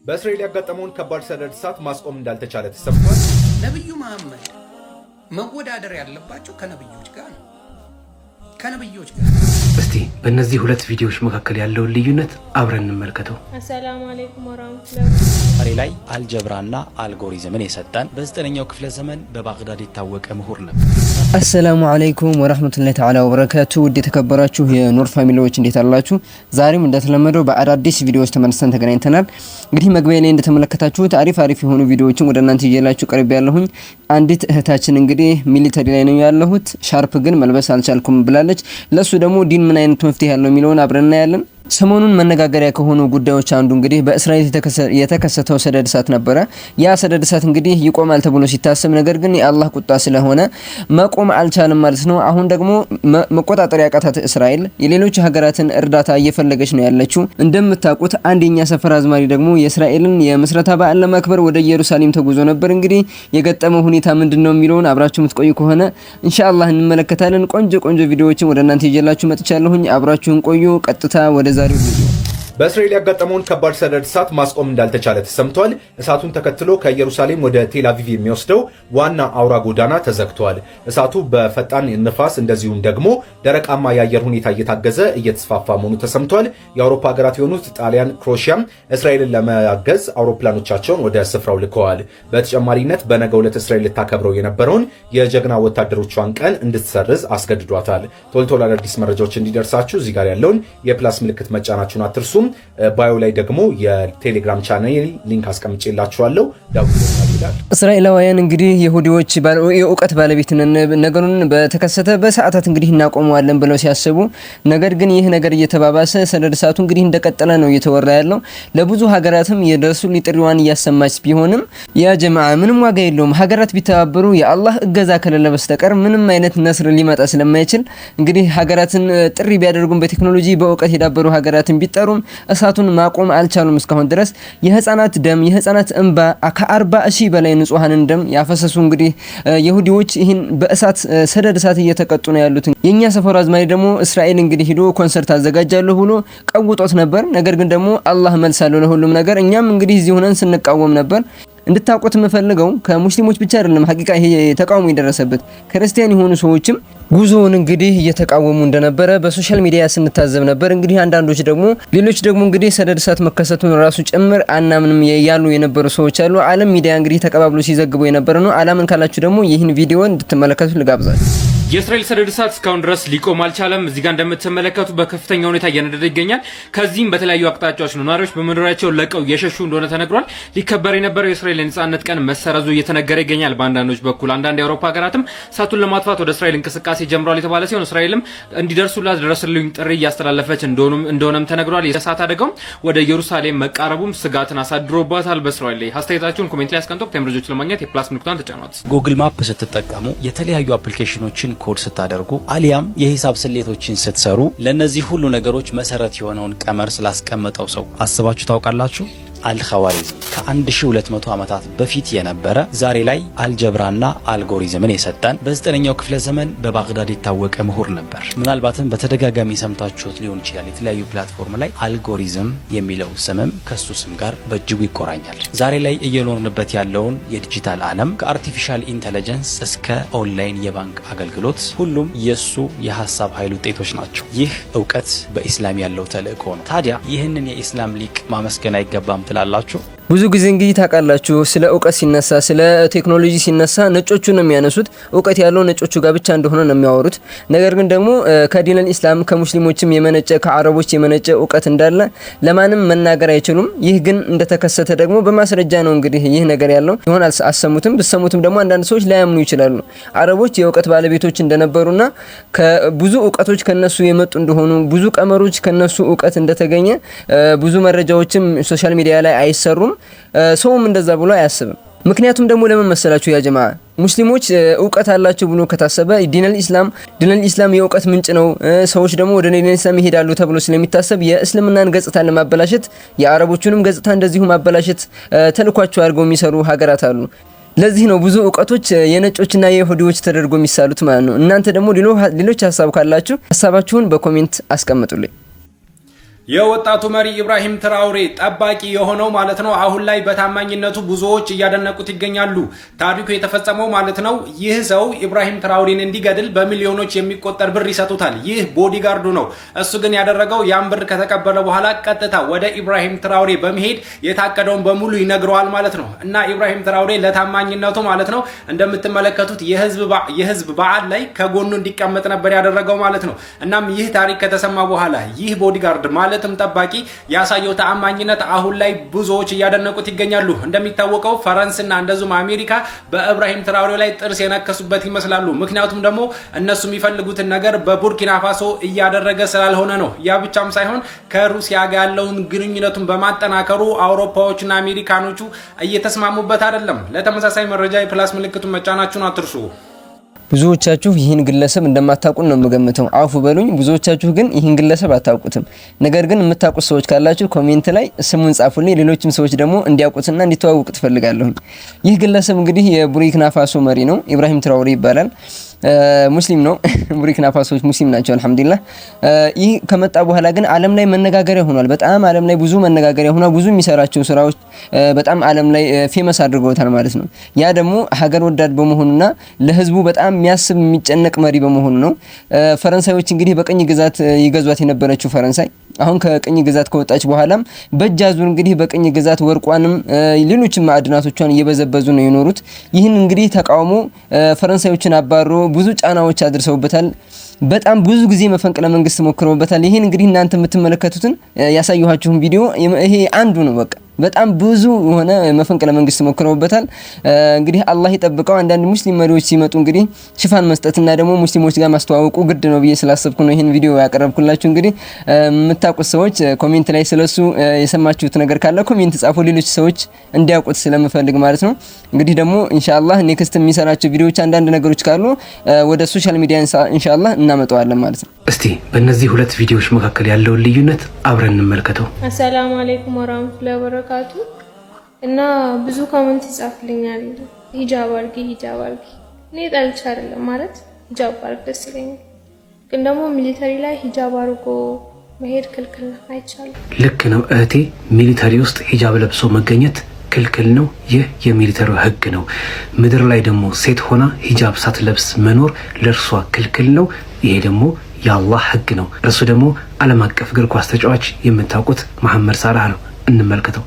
በእስራኤል ያጋጠመውን ከባድ ሰደድ እሳት ማስቆም እንዳልተቻለ ተሰምቷል። ነብዩ መሐመድ መወዳደር ያለባቸው ከነብዮች ጋር ነው። ከነብዮች ጋር እስቲ በእነዚህ ሁለት ቪዲዮዎች መካከል ያለውን ልዩነት አብረን እንመልከተው። አሰላሙ አለይኩም ወራህመቱላሂ ዛሬ ላይ አልጀብራና አልጎሪዝምን የሰጠን በ9ኛው ክፍለ ዘመን በባግዳድ የታወቀ ምሁር ነበር። አሰላሙ አለይኩም ወራህመቱላሂ ተዓላ ወበረካቱ። ውድ የተከበራችሁ የኑር ፋሚሊዎች እንዴት አላችሁ? ዛሬም እንደተለመደው በአዳዲስ ቪዲዮዎች ተመልሰን ተገናኝተናል። እንግዲህ መግቢያ ላይ እንደተመለከታችሁት አሪፍ የሆኑ ቪዲዮዎችን ወደ እናንተ ይዤላችሁ ቀርብ ያለሁኝ። አንዲት እህታችን እንግዲህ ሚሊተሪ ላይ ነው ያለሁት፣ ሻርፕ ግን መልበስ አልቻልኩም ብላለች። ለሱ ደግሞ ዲን ምን አይነት መፍትሄ ያለው የሚለውን አብረን እናያለን። ሰሞኑን መነጋገሪያ ከሆኑ ጉዳዮች አንዱ እንግዲህ በእስራኤል የተከሰተው ሰደድ እሳት ነበረ። ያ ሰደድ እሳት እንግዲህ ይቆማል ተብሎ ሲታሰብ ነገር ግን የአላህ ቁጣ ስለሆነ መቆም አልቻለም ማለት ነው። አሁን ደግሞ መቆጣጠር ያቃታት እስራኤል የሌሎች ሀገራትን እርዳታ እየፈለገች ነው ያለችው። እንደምታውቁት አንደኛ ሰፈር አዝማሪ ደግሞ የእስራኤልን የምስረታ በዓል ለማክበር ወደ ኢየሩሳሌም ተጉዞ ነበር። እንግዲህ የገጠመው ሁኔታ ምንድነው የሚለውን አብራችሁ የምትቆዩ ከሆነ ኢንሻአላህ እንመለከታለን። ቆንጆ ቪዲዮዎችን ወደ እናንተ ይዤላችሁ መጥቻለሁኝ። አብራችሁን ቆዩ። ቀጥታ ወደ ዛሬው ቪዲዮ በእስራኤል ያጋጠመውን ከባድ ሰደድ እሳት ማስቆም እንዳልተቻለ ተሰምቷል። እሳቱን ተከትሎ ከኢየሩሳሌም ወደ ቴል አቪቭ የሚወስደው ዋና አውራ ጎዳና ተዘግቷል። እሳቱ በፈጣን ንፋስ እንደዚሁም ደግሞ ደረቃማ የአየር ሁኔታ እየታገዘ እየተስፋፋ መሆኑ ተሰምቷል። የአውሮፓ ሀገራት የሆኑት ጣሊያን፣ ክሮሺያም እስራኤልን ለማገዝ አውሮፕላኖቻቸውን ወደ ስፍራው ልከዋል። በተጨማሪነት በነገው ዕለት እስራኤል ልታከብረው የነበረውን የጀግና ወታደሮቿን ቀን እንድትሰርዝ አስገድዷታል። ቶሎ አዳዲስ መረጃዎች እንዲደርሳችሁ እዚህ ጋር ያለውን የፕላስ ምልክት መጫናችሁን አትርሱም። ባዮ ላይ ደግሞ የቴሌግራም ቻናል ሊንክ አስቀምጬላችኋለሁ። እስራኤላውያን እንግዲህ ይሁዲዎች የእውቀት ባለቤትነን ነገሩን በተከሰተ በሰዓታት እንግዲህ እናቆመዋለን ብለው ሲያስቡ ነገር ግን ይህ ነገር እየተባባሰ ሰደድ እሳቱ እንግዲህ እንደቀጠለ ነው እየተወራ ያለው። ለብዙ ሀገራትም የደረሱ ጥሪዋን እያሰማች ቢሆንም ያ ጀማዓ ምንም ዋጋ የለውም። ሀገራት ቢተባበሩ የአላህ እገዛ ከሌለ በስተቀር ምንም አይነት ነስር ሊመጣ ስለማይችል እንግዲህ ሀገራትን ጥሪ ቢያደርጉም በቴክኖሎጂ በእውቀት የዳበሩ ሀገራትን ቢጠሩም እሳቱን ማቆም አልቻሉም። እስካሁን ድረስ የህፃናት ደም የህፃናት እንባ ከ40,000 በላይ ንጹሃንን ደም ያፈሰሱ እንግዲህ ይሁዲዎች ይህን በእሳት ሰደድ እሳት እየተቀጡ ነው ያሉት። የኛ ሰፈር አዝማሪ ደግሞ እስራኤል እንግዲህ ሄዶ ኮንሰርት አዘጋጃለሁ ብሎ ቀውጦት ነበር። ነገር ግን ደግሞ አላህ መልሳለሁ ለሁሉም ነገር። እኛም እንግዲህ እዚህ ሆነን ስንቃወም ነበር። እንድታውቁት የምፈልገው ከሙስሊሞች ብቻ አይደለም ሐቂቃ ይሄ ተቃውሞ የደረሰበት ክርስቲያን የሆኑ ሰዎችም ጉዞውን እንግዲህ እየተቃወሙ እንደነበረ በሶሻል ሚዲያ ስንታዘብ ነበር። እንግዲህ አንዳንዶች ደግሞ ሌሎች ደግሞ እንግዲህ ሰደድ እሳት መከሰቱን ራሱ ጭምር አናምንም ያሉ የነበሩ ሰዎች አሉ። ዓለም ሚዲያ እንግዲህ ተቀባብሎ ሲዘግቡ የነበረ ነው። አላምን ካላችሁ ደግሞ ይህን ቪዲዮ እንድትመለከቱ ልጋብዛችሁ። የእስራኤል ሰደድ እሳት እስካሁን ድረስ ሊቆም አልቻለም። እዚህ ጋር እንደምትመለከቱ በከፍተኛ ሁኔታ እየነደደ ይገኛል። ከዚህም በተለያዩ አቅጣጫዎች ነው ነዋሪዎች በመኖሪያቸው ለቀው የሸሹ እንደሆነ ተነግሯል። ሊከበር የነበረው የእስራኤል የነጻነት ቀን መሰረዙ እየተነገረ ይገኛል። በአንዳንዶች በኩል አንዳንድ የአውሮፓ ሀገራትም እሳቱን ለማጥፋት ወደ እስራኤል እንቅስቃሴ ጀምሯል የተባለ ሲሆን እስራኤልም እንዲደርሱላት ድረስልኝ ጥሪ እያስተላለፈች እንደሆነም ተነግሯል። የእሳት አደጋው ወደ ኢየሩሳሌም መቃረቡም ስጋትን አሳድሮባታል በእስራኤል ላይ። አስተያየታችሁን ኮሜንት ላይ አስቀምጡ። ተምረጆች ለማግኘት የፕላስ ምልክቱን ተጫኗት። ጉግል ማፕ ስትጠቀሙ የተለያዩ አፕሊኬሽኖችን ኮድ ስታደርጉ አሊያም የሂሳብ ስሌቶችን ስትሰሩ ለነዚህ ሁሉ ነገሮች መሰረት የሆነውን ቀመር ስላስቀመጠው ሰው አስባችሁ ታውቃላችሁ? አልኸዋሪዝም ከ1200 ዓመታት በፊት የነበረ ዛሬ ላይ አልጀብራና አልጎሪዝምን የሰጠን በ9ኛው ክፍለ ዘመን በባግዳድ የታወቀ ምሁር ነበር። ምናልባትም በተደጋጋሚ ሰምታችሁት ሊሆን ይችላል። የተለያዩ ፕላትፎርም ላይ አልጎሪዝም የሚለው ስምም ከሱ ስም ጋር በእጅጉ ይቆራኛል። ዛሬ ላይ እየኖርንበት ያለውን የዲጂታል ዓለም ከአርቲፊሻል ኢንተለጀንስ እስከ ኦንላይን የባንክ አገልግሎት ሁሉም የሱ የሐሳብ ኃይል ውጤቶች ናቸው። ይህ እውቀት በኢስላም ያለው ተልእኮ ነው። ታዲያ ይህንን የኢስላም ሊቅ ማመስገን አይገባም ትላላችሁ? ብዙ ጊዜ እንግዲህ ታውቃላችሁ ስለ እውቀት ሲነሳ ስለ ቴክኖሎጂ ሲነሳ ነጮቹ ነው የሚያነሱት። እውቀት ያለው ነጮቹ ጋር ብቻ እንደሆነ ነው የሚያወሩት። ነገር ግን ደግሞ ከዲን አልኢስላም ከሙስሊሞችም የመነጨ ከአረቦች የመነጨ እውቀት እንዳለ ለማንም መናገር አይችሉም። ይህ ግን እንደተከሰተ ደግሞ በማስረጃ ነው እንግዲህ ይህ ነገር ያለው ይሆን አልሰሙትም። ብሰሙትም ደግሞ አንዳንድ ሰዎች ላያምኑ ይችላሉ። አረቦች የእውቀት ባለቤቶች እንደነበሩና ከብዙ እውቀቶች ከነሱ የመጡ እንደሆኑ ብዙ ቀመሮች ከነሱ እውቀት እንደተገኘ ብዙ መረጃዎችም ሶሻል ሚዲያ ላይ አይሰሩም። ሰውም እንደዛ ብሎ አያስብም። ምክንያቱም ደግሞ ለምን መሰላችሁ ያ ጀማዓ ሙስሊሞች እውቀት አላቸው ብሎ ከታሰበ ዲን አልኢስላም የእውቀት ምንጭ ነው። ሰዎች ደግሞ ወደ ዲን አልኢስላም ይሄዳሉ ተብሎ ስለሚታሰብ የእስልምናን ገጽታ ለማበላሸት የአረቦቹንም ገጽታ እንደዚሁ ማበላሸት ተልኳቸው አድርገው የሚሰሩ ሀገራት አሉ። ለዚህ ነው ብዙ እውቀቶች የነጮችና የይሁዲዎች ተደርጎ የሚሳሉት ማለት ነው። እናንተ ደግሞ ሌሎች ሐሳብ ካላችሁ ሐሳባችሁን በኮሜንት አስቀምጡልኝ። የወጣቱ መሪ ኢብራሂም ትራውሬ ጠባቂ የሆነው ማለት ነው አሁን ላይ በታማኝነቱ ብዙዎች እያደነቁት ይገኛሉ። ታሪኩ የተፈጸመው ማለት ነው ይህ ሰው ኢብራሂም ትራውሬን እንዲገድል በሚሊዮኖች የሚቆጠር ብር ይሰጡታል። ይህ ቦዲጋርዱ ነው። እሱ ግን ያደረገው ያን ብር ከተቀበለ በኋላ ቀጥታ ወደ ኢብራሂም ትራውሬ በመሄድ የታቀደውን በሙሉ ይነግረዋል ማለት ነው። እና ኢብራሂም ትራውሬ ለታማኝነቱ ማለት ነው እንደምትመለከቱት የህዝብ በዓል ላይ ከጎኑ እንዲቀመጥ ነበር ያደረገው ማለት ነው። እናም ይህ ታሪክ ከተሰማ በኋላ ይህ ቦዲጋርድ ማለት ጠባቂ ያሳየው ተአማኝነት አሁን ላይ ብዙዎች እያደነቁት ይገኛሉ። እንደሚታወቀው ፈረንስና እንደዚሁም አሜሪካ በኢብራሂም ትራውሬ ላይ ጥርስ የነከሱበት ይመስላሉ። ምክንያቱም ደግሞ እነሱ የሚፈልጉትን ነገር በቡርኪና ፋሶ እያደረገ ስላልሆነ ነው። ያ ብቻም ሳይሆን ከሩሲያ ጋር ያለውን ግንኙነቱን በማጠናከሩ አውሮፓዎችና አሜሪካኖቹ እየተስማሙበት አይደለም። ለተመሳሳይ መረጃ የፕላስ ምልክቱን መጫናችሁን አትርሱ። ብዙዎቻችሁ ይህን ግለሰብ እንደማታውቁ ነው የምገምተው። አፉ በሉኝ። ብዙዎቻችሁ ግን ይህን ግለሰብ አታውቁትም። ነገር ግን የምታውቁት ሰዎች ካላችሁ ኮሜንት ላይ ስሙን ጻፉልኝ። ሌሎችም ሰዎች ደግሞ እንዲያውቁትና እንዲተዋወቁት ፈልጋለሁ። ይህ ግለሰብ እንግዲህ የቡርኪና ፋሶ መሪ ነው። ኢብራሂም ትራውሬ ይባላል። ሙስሊም ነው። ቡርኪና ፋሶዎች ሙስሊም ናቸው አልহামዱሊላህ። ይህ ከመጣ በኋላ ግን ዓለም ላይ መነጋገሪያ ሆኗል። በጣም ዓለም ላይ ብዙ መነጋገሪያ ሆኗል። ብዙ የሚሰራቸው ስራዎች በጣም ዓለም ላይ ፌመስ አድርገውታል ማለት ነው። ያ ደግሞ ሀገር ወዳድ በመሆኑና ለህዝቡ በጣም የሚያስብ የሚጨነቅ መሪ በመሆኑ ነው። ፈረንሳዮች እንግዲህ በቅኝ ግዛት ይገዟት የነበረችው ፈረንሳይ አሁን ከቅኝ ግዛት ከወጣች በኋላም በእጅ አዙር እንግዲህ በቅኝ ግዛት ወርቋንም ሌሎችም ማዕድናቶቿን እየበዘበዙ ነው የኖሩት። ይህን እንግዲህ ተቃውሞ ፈረንሳዮችን አባሮ ብዙ ጫናዎች አድርሰውበታል። በጣም ብዙ ጊዜ መፈንቅለ መንግስት ሞክረውበታል። ይህን እንግዲህ እናንተ የምትመለከቱትን ያሳየኋችሁን ቪዲዮ ይሄ አንዱ ነው። በቃ በጣም ብዙ ሆነ መፈንቅለ መንግስት ሞክረውበታል። እንግዲህ አላህ ይጠብቀው። አንዳንድ ሙስሊም መሪዎች ሲመጡ እንግዲህ ሽፋን መስጠትና ደግሞ ሙስሊሞች ጋር ማስተዋወቁ ግድ ነው ብዬ ስላሰብኩ ነው ይሄን ቪዲዮ ያቀረብኩላችሁ። እንግዲህ የምታውቁት ሰዎች ኮሜንት ላይ ስለሱ የሰማችሁት ነገር ካለ ኮሜንት ጻፉ፣ ሌሎች ሰዎች እንዲያውቁት ስለምፈልግ ማለት ነው። እንግዲህ ደግሞ ኢንሻአላህ ኔክስት የሚሰራቸው ቪዲዮዎች አንዳንድ ነገሮች ካሉ ወደ ሶሻል ሚዲያ ኢንሻአላህ እናመጣዋለን ማለት ነው። እስቲ በእነዚህ ሁለት ቪዲዮዎች መካከል ያለውን ልዩነት አብረን እንመልከተው። አሰላሙ አለይኩም ወራህመቱላሂ ወበረካቱ። እና ብዙ ኮሜንት ይጻፍልኛል ሂጃብ አርጊ ሂጃብ አርጊ። እኔ ጠልቼ አይደለም ማለት ሂጃብ አርግ ደስ ይለኛል፣ ግን ደግሞ ሚሊተሪ ላይ ሂጃብ አርጎ መሄድ ክልክል ነው፣ አይቻልም። ልክ ነው እህቴ፣ ሚሊተሪ ውስጥ ሂጃብ ለብሶ መገኘት ክልክል ነው። ይህ የሚሊተሪ ህግ ነው። ምድር ላይ ደግሞ ሴት ሆና ሂጃብ ሳትለብስ መኖር ለእርሷ ክልክል ነው። ይሄ ደግሞ የአላህ ህግ ነው። እርሱ ደግሞ ዓለም አቀፍ እግር ኳስ ተጫዋች የምታውቁት መሐመድ ሳላህ ነው። እንመልከተው።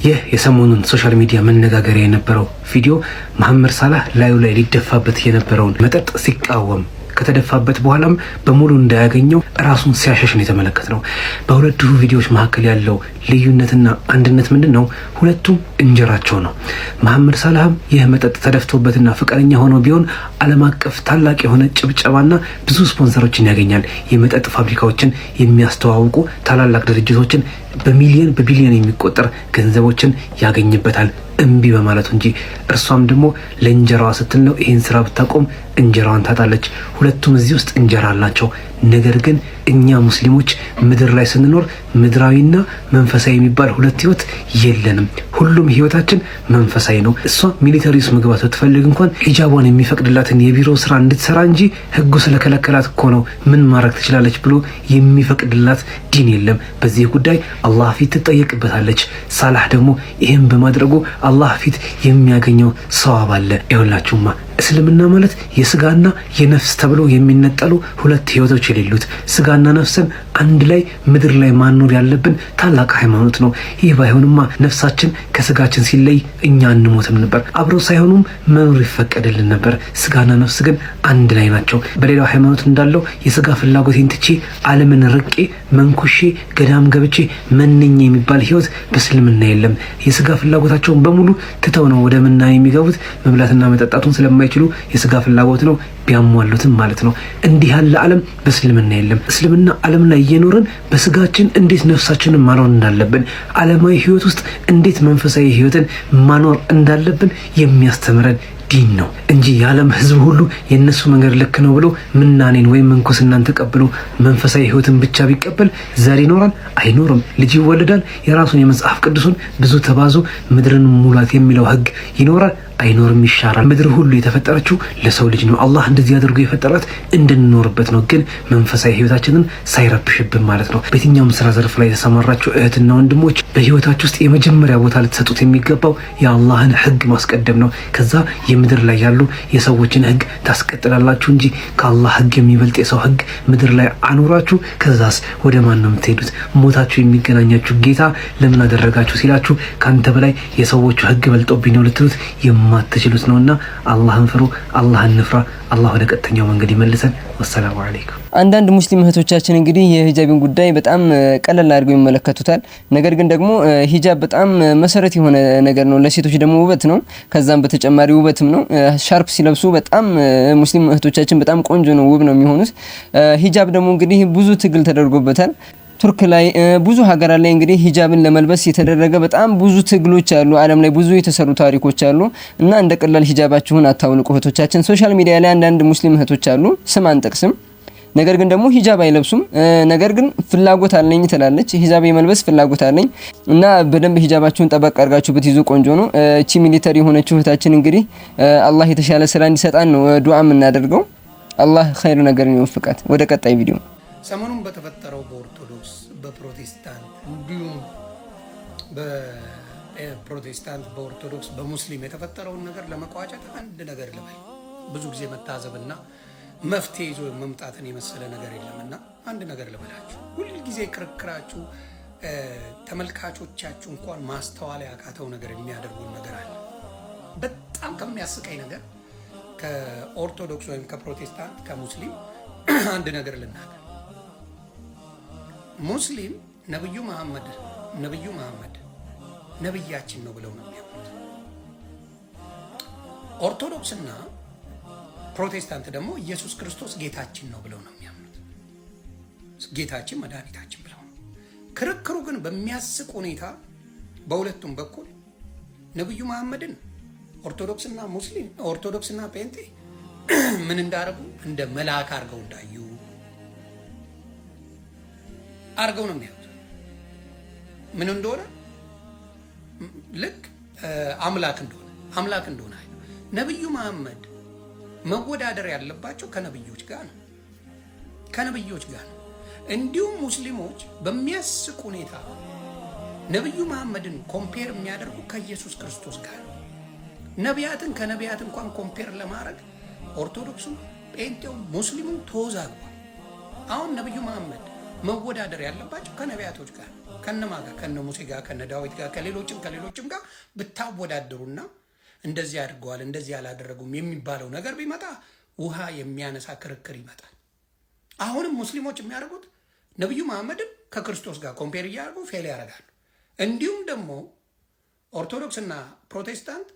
ይህ የሰሞኑን ሶሻል ሚዲያ መነጋገሪያ የነበረው ቪዲዮ መሐመድ ሳላህ ላዩ ላይ ሊደፋበት የነበረውን መጠጥ ሲቃወም ከተደፋበት በኋላም በሙሉ እንዳያገኘው ራሱን ሲያሸሽ ነው የተመለከትነው። በሁለቱ ቪዲዮዎች መካከል ያለው ልዩነትና አንድነት ምንድነው? ሁለቱም እንጀራቸው ነው። መሐመድ ሳላህም ይህ መጠጥ ተደፍቶበትና ፍቅረኛ ሆኖ ቢሆን ዓለም አቀፍ ታላቅ የሆነ ጭብጨባና ብዙ ስፖንሰሮችን ያገኛል። የመጠጥ ፋብሪካዎችን የሚያስተዋውቁ ታላላቅ ድርጅቶችን በቢሊዮን የሚቆጠር ገንዘቦችን ያገኝበታል እምቢ በማለቱ እንጂ። እርሷም ደግሞ ለእንጀራዋ ስትል ነው ይህን ስራ ብታቆም እንጀራዋን ታጣለች። ሁለቱም እዚህ ውስጥ እንጀራ አላቸው። ነገር ግን እኛ ሙስሊሞች ምድር ላይ ስንኖር ምድራዊና መንፈሳዊ የሚባል ሁለት ህይወት የለንም። ሁሉም ህይወታችን መንፈሳዊ ነው። እሷ ሚሊተሪ ውስጥ መግባት ብትፈልግ እንኳን ሂጃቧን የሚፈቅድላትን የቢሮ ስራ እንድትሰራ እንጂ ህጉ ስለከለከላት እኮ ነው ምን ማድረግ ትችላለች ብሎ የሚፈቅድላት ዲን የለም። በዚህ ጉዳይ አላህ ፊት ትጠየቅበታለች። ሳላህ ደግሞ ይህን በማድረጉ አላህ ፊት የሚያገኘው ሰዋብ አለ። ይኸውላችሁማ እስልምና ማለት የስጋና የነፍስ ተብሎ የሚነጠሉ ሁለት ህይወቶች የሌሉት ስጋና ነፍስን አንድ ላይ ምድር ላይ ማኖር ያለብን ታላቅ ሃይማኖት ነው። ይህ ባይሆንማ ነፍሳችን ከስጋችን ሲለይ እኛ እንሞትም ነበር። አብረው ሳይሆኑም መኖር ይፈቀድልን ነበር። ስጋና ነፍስ ግን አንድ ላይ ናቸው። በሌላው ሃይማኖት እንዳለው የስጋ ፍላጎቴን ትቼ ዓለምን ርቄ መንኩሼ ገዳም ገብቼ መንኝ የሚባል ህይወት በእስልምና የለም። የስጋ ፍላጎታቸውን በሙሉ ትተው ነው ወደ ምና የሚገቡት። መብላትና መጠጣቱን ስለማይችሉ የስጋ ፍላጎት ነው ቢያሟሉትም ማለት ነው። እንዲህ ያለ ዓለም በእስልምና የለም። እስልምና ዓለም ላይ እየኖርን በስጋችን እንዴት ነፍሳችንን ማኖር እንዳለብን፣ ዓለማዊ ህይወት ውስጥ እንዴት መንፈሳዊ ህይወትን ማኖር እንዳለብን የሚያስተምረን ዲን ነው እንጂ የዓለም ህዝብ ሁሉ የነሱ መንገድ ልክ ነው ብሎ ምናኔን ወይም ምንኩስናን ተቀብሎ መንፈሳዊ ህይወትን ብቻ ቢቀበል ዘር ይኖራል አይኖርም? ልጅ ይወለዳል? የራሱን የመጽሐፍ ቅዱስን ብዙ ተባዙ ምድርን ሙላት የሚለው ህግ ይኖራል አይኖርም? ይሻራል። ምድር ሁሉ የተፈጠረችው ለሰው ልጅ ነው። አላህ እንደዚህ አድርጎ የፈጠራት እንድንኖርበት ነው። ግን መንፈሳዊ ህይወታችንን ሳይረብሽብን ማለት ነው። በየትኛውም ስራ ዘርፍ ላይ የተሰማራችሁ እህትና ወንድሞች በህይወታችሁ ውስጥ የመጀመሪያ ቦታ ልትሰጡት የሚገባው የአላህን ህግ ማስቀደም ነው። ከዛ የምድር ላይ ያሉ የሰዎችን ህግ ታስቀጥላላችሁ እንጂ ከአላህ ህግ የሚበልጥ የሰው ህግ ምድር ላይ አኖራችሁ ከዛስ ወደ ማን ነው የምትሄዱት? ሞታችሁ የሚገናኛችሁ ጌታ ለምን አደረጋችሁ ሲላችሁ ካንተ በላይ የሰዎቹ ህግ በልጦብኝ ነው ልትሉት የማትችሉት ነውና አላህን ፍሩ፣ አላህን ንፍራ። አላህ ወደ ቀጥተኛው መንገድ ይመልሰን። ወሰላሙ አለይኩም። አንዳንድ ሙስሊም እህቶቻችን እንግዲህ የሂጃብን ጉዳይ በጣም ቀለል አድርገው ይመለከቱታል። ነገር ግን ደግሞ ሂጃብ በጣም መሰረት የሆነ ነገር ነው። ለሴቶች ደግሞ ውበት ነው። ከዛም በተጨማሪ ውበትም ነው። ሻርፕ ሲለብሱ በጣም ሙስሊም እህቶቻችን በጣም ቆንጆ ነው፣ ውብ ነው የሚሆኑት። ሂጃብ ደግሞ እንግዲህ ብዙ ትግል ተደርጎበታል። ቱርክ ላይ ብዙ ሀገራት ላይ እንግዲህ ሂጃብን ለመልበስ የተደረገ በጣም ብዙ ትግሎች አሉ። ዓለም ላይ ብዙ የተሰሩ ታሪኮች አሉ እና እንደ ቀላል ሂጃባችሁን አታውልቁ እህቶቻችን። ሶሻል ሚዲያ ላይ አንዳንድ ሙስሊም እህቶች አሉ፣ ስም አንጠቅስም፣ ነገር ግን ደግሞ ሂጃብ አይለብሱም። ነገር ግን ፍላጎት አለኝ ትላለች፣ ሂጃብ የመልበስ ፍላጎት አለኝ እና በደንብ ሂጃባችሁን ጠበቅ አድርጋችሁ ብትይዙ ቆንጆ ነው። እቺ ሚሊተሪ የሆነችው እህታችን እንግዲህ አላህ የተሻለ ስራ እንዲሰጣን ነው ዱዓ የምናደርገው። አላህ ኸይር ነገር ይወፍቃት። ወደ ቀጣይ ቪዲዮ ሰሞኑን በተፈጠረው በኦርቶዶክስ በፕሮቴስታንት እንዲሁም በፕሮቴስታንት በኦርቶዶክስ በሙስሊም የተፈጠረውን ነገር ለመቋጨት አንድ ነገር ልበል። ብዙ ጊዜ መታዘብና መፍትሄ ይዞ መምጣትን የመሰለ ነገር የለምና አንድ ነገር ልበላችሁ። ሁልጊዜ ክርክራችሁ ተመልካቾቻችሁ እንኳን ማስተዋል ያቃተው ነገር የሚያደርጉን ነገር አለ። በጣም ከሚያስቀኝ ነገር ከኦርቶዶክስ ወይም ከፕሮቴስታንት ከሙስሊም አንድ ነገር ልናገር። ሙስሊም ነብዩ መሐመድ ነብያችን ነው ብለው ነው የሚያምኑት። ኦርቶዶክስና ፕሮቴስታንት ደግሞ ኢየሱስ ክርስቶስ ጌታችን ነው ብለው ነው የሚያምኑት። ጌታችን መድኃኒታችን ብለው ነው። ክርክሩ ግን በሚያስቅ ሁኔታ በሁለቱም በኩል ነብዩ መሐመድን ኦርቶዶክስና ጴንጤ ምን እንዳደረጉ እንደ መልአክ አድርገው እንዳዩ አርገው ነው የሚያዩት። ምን እንደሆነ ልክ አምላክ እንደሆነ አይደል። ነብዩ መሐመድ መወዳደር ያለባቸው ከነብዮች ጋር ነው። እንዲሁም ሙስሊሞች በሚያስቅ ሁኔታ ነብዩ መሐመድን ኮምፔር የሚያደርጉ ከኢየሱስ ክርስቶስ ጋር ነው። ነቢያትን ከነቢያት እንኳን ኮምፔር ለማድረግ ኦርቶዶክሱ፣ ጴንጤው፣ ሙስሊሙ ተወዛግቧል። አሁን ነብዩ መሐመድ መወዳደር ያለባቸው ከነቢያቶች ጋር ከነማ ጋር ከነ ሙሴ ጋር ከነ ዳዊት ጋር ከሌሎችም ጋር ብታወዳደሩና እንደዚህ አድርገዋል እንደዚህ አላደረጉም የሚባለው ነገር ቢመጣ ውሃ የሚያነሳ ክርክር ይመጣል። አሁንም ሙስሊሞች የሚያደርጉት ነብዩ መሐመድን ከክርስቶስ ጋር ኮምፔር እያደረጉ ፌል ያደርጋሉ። እንዲሁም ደግሞ ኦርቶዶክስና ፕሮቴስታንት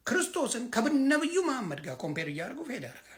ክርስቶስን ከነብዩ መሐመድ ጋር ኮምፔር እያደረጉ ፌል ያደርጋሉ።